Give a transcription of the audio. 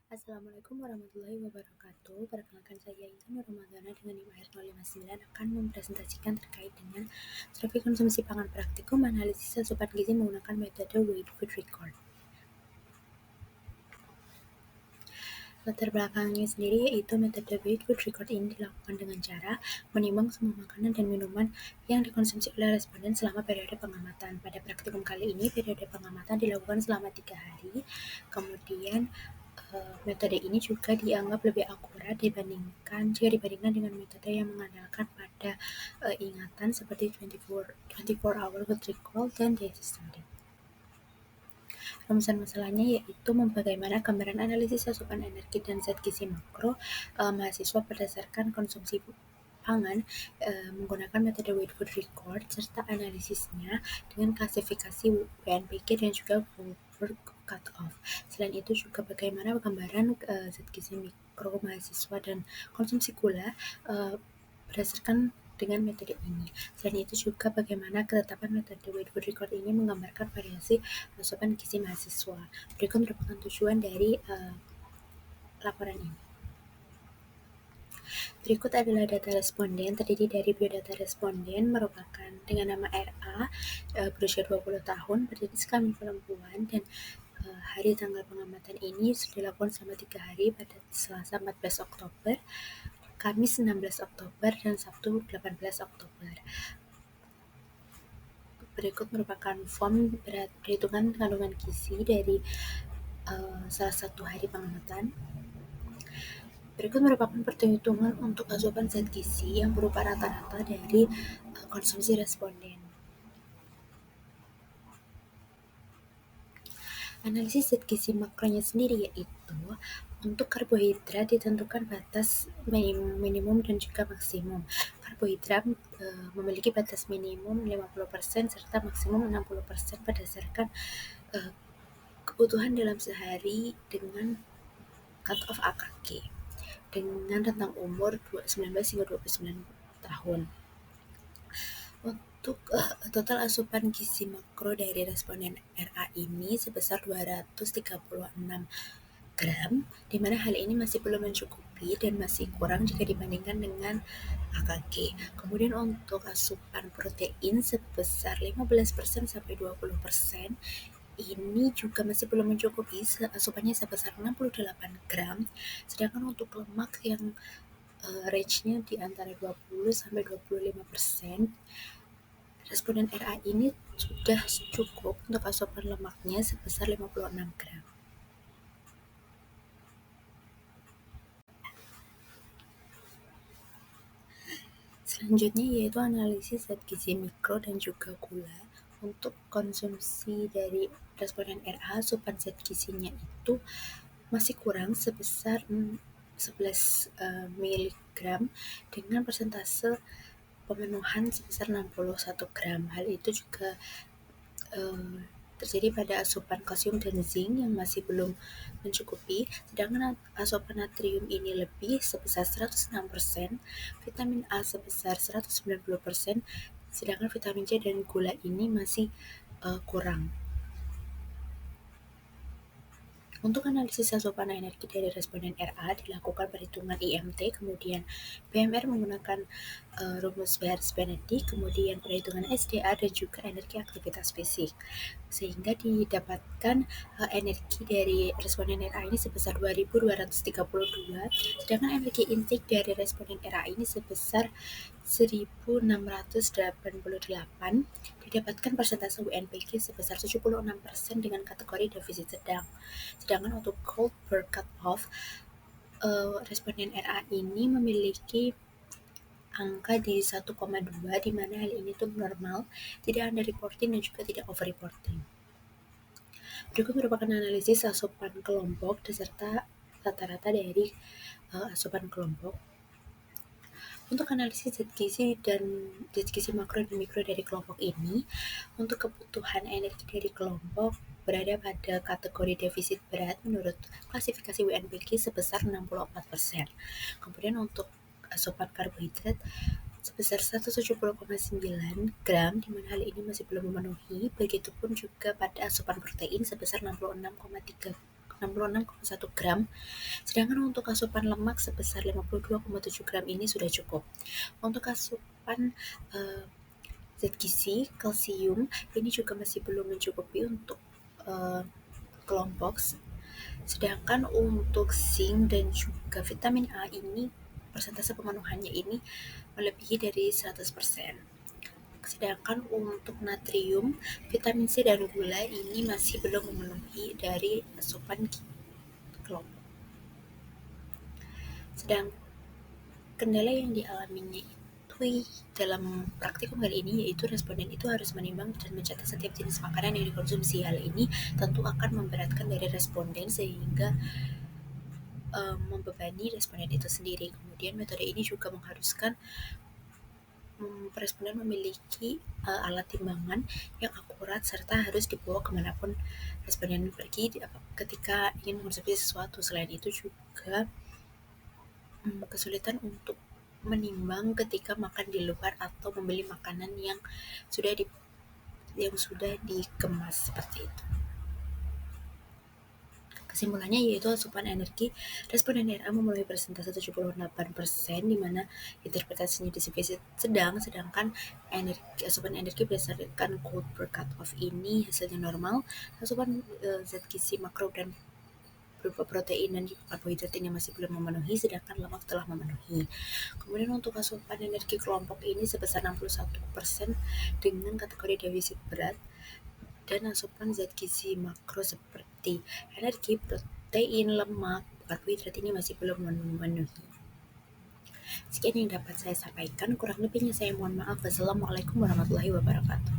Assalamualaikum warahmatullahi wabarakatuh. Perkenalkan saya Intan Nurmadana dengan NIM AIR 059 akan mempresentasikan terkait dengan strategi konsumsi pangan praktikum analisis asupan gizi menggunakan metode Weight Food Record. Latar belakangnya sendiri yaitu metode Weight Food Record ini dilakukan dengan cara menimbang semua makanan dan minuman yang dikonsumsi oleh responden selama periode pengamatan. Pada praktikum kali ini, periode pengamatan dilakukan selama 3 hari, kemudian metode ini juga dianggap lebih akurat dibandingkan dengan metode yang mengandalkan pada ingatan seperti 24 hour food recall dan diet study. Rumusan masalahnya yaitu bagaimana gambaran analisis asupan energi dan zat gizi makro mahasiswa berdasarkan konsumsi pangan menggunakan metode Weight Food Record serta analisisnya dengan klasifikasi WNPG dan juga Goldberg Cut-Off. Selain itu juga bagaimana gambaran zat gizi mikro mahasiswa dan konsumsi gula berdasarkan dengan metode ini. Selain itu juga bagaimana ketetapan metode Weight Food Record ini menggambarkan variasi asupan gizi mahasiswa. Berikut merupakan tujuan dari laporan ini. Berikut adalah data responden, terdiri dari biodata responden merupakan dengan nama RA, berusia 20 tahun, berjenis kelamin perempuan, dan hari tanggal pengamatan ini sudah dilakukan selama 3 hari pada Selasa 14 Oktober, Kamis 16 Oktober, dan Sabtu 18 Oktober. Berikut merupakan form perhitungan kandungan gizi dari salah satu hari pengamatan. Berikut merupakan perhitungan untuk asupan zat gizi yang berupa rata-rata dari konsumsi responden. Analisis zat gizi makronya sendiri yaitu untuk karbohidrat ditentukan batas minimum dan juga maksimum. Karbohidrat memiliki batas minimum 50% serta maksimum 60% berdasarkan kebutuhan dalam sehari dengan cut-off AKG dengan rentang umur 19 hingga 29 tahun. Untuk total asupan gizi makro dari responden RA ini sebesar 236 gram, di mana hal ini masih belum mencukupi dan masih kurang jika dibandingkan dengan AKG. Kemudian untuk asupan protein sebesar 15% sampai 20%, ini juga masih belum mencukupi, asupannya sebesar 68 gram, sedangkan untuk lemak yang range-nya di antara 20 sampai 25%, responden RA ini sudah cukup untuk asupan lemaknya sebesar 56 gram. Selanjutnya yaitu analisis zat gizi mikro dan juga gula. Untuk konsumsi dari responden RA, asupan zat gizinya itu masih kurang sebesar 11 mg dengan persentase pemenuhan sebesar 61 gram. Hal itu juga terjadi pada asupan kalsium dan zinc yang masih belum mencukupi, sedangkan asupan natrium ini lebih sebesar 106%, vitamin A sebesar 190%, sedangkan vitamin C dan gula ini masih kurang. Untuk analisis asupan energi dari responden RA dilakukan perhitungan IMT, kemudian BMR menggunakan rumus Beers-Benedict, kemudian perhitungan SDA dan juga energi aktivitas fisik, sehingga didapatkan energi dari responden RA ini sebesar 2.232, sedangkan energi intake dari responden RA ini sebesar 1.688, didapatkan persentase WNPG sebesar 76% dengan kategori defisit sedang. Sedangkan untuk Goldberg Cut-Off, responden RA ini memiliki angka di 1,2, di mana hal ini tuh normal, tidak under-reporting dan juga tidak over-reporting. Berikut merupakan analisis asupan kelompok beserta rata-rata dari asupan kelompok. Untuk analisis zat gizi makro dan mikro dari kelompok ini, untuk kebutuhan energi dari kelompok berada pada kategori defisit berat menurut klasifikasi WNPG sebesar 64%. Kemudian untuk asupan karbohidrat sebesar 170,9 gram, di mana hal ini masih belum memenuhi. Begitupun juga pada asupan protein sebesar 66,3 66,1 gram, sedangkan untuk asupan lemak sebesar 52,7 gram ini sudah cukup. Untuk asupan zat gizi, kalsium ini juga masih belum mencukupi untuk kelompok. Sedangkan untuk zinc dan juga vitamin A ini persentase pemenuhannya ini melebihi dari 100%. Sedangkan untuk natrium, vitamin C dan gula ini masih belum memenuhi dari asupan kelompok. Sedang kendala yang dialaminya itu dalam praktikum kali ini yaitu responden itu harus menimbang dan mencatat setiap jenis makanan yang dikonsumsi. Hal ini tentu akan memberatkan dari responden sehingga membebani responden itu sendiri. Kemudian metode ini juga mengharuskan responden memiliki alat timbangan yang akurat serta harus dibawa kemanapun responden pergi ketika ingin mengonsumsi sesuatu. Selain itu juga kesulitan untuk menimbang ketika makan di luar atau membeli makanan yang sudah dikemas seperti itu. Kesimpulannya yaitu asupan energi responden RA memenuhi persentase 78%, di mana interpretasinya defisit sedang, sedangkan asupan energi berdasarkan Goldberg cutoff ini hasilnya normal. Asupan zat gizi makro dan berupa protein dan karbohidrat ini masih belum memenuhi, sedangkan lemak telah memenuhi. Kemudian untuk asupan energi kelompok ini sebesar 61% dengan kategori defisit berat, dan asupan zat gizi makro seperti energi, protein, lemak, karbohidrat ini masih belum memenuhi. Sekian yang dapat saya sampaikan, kurang lebihnya saya mohon maaf. Wassalamualaikum warahmatullahi wabarakatuh.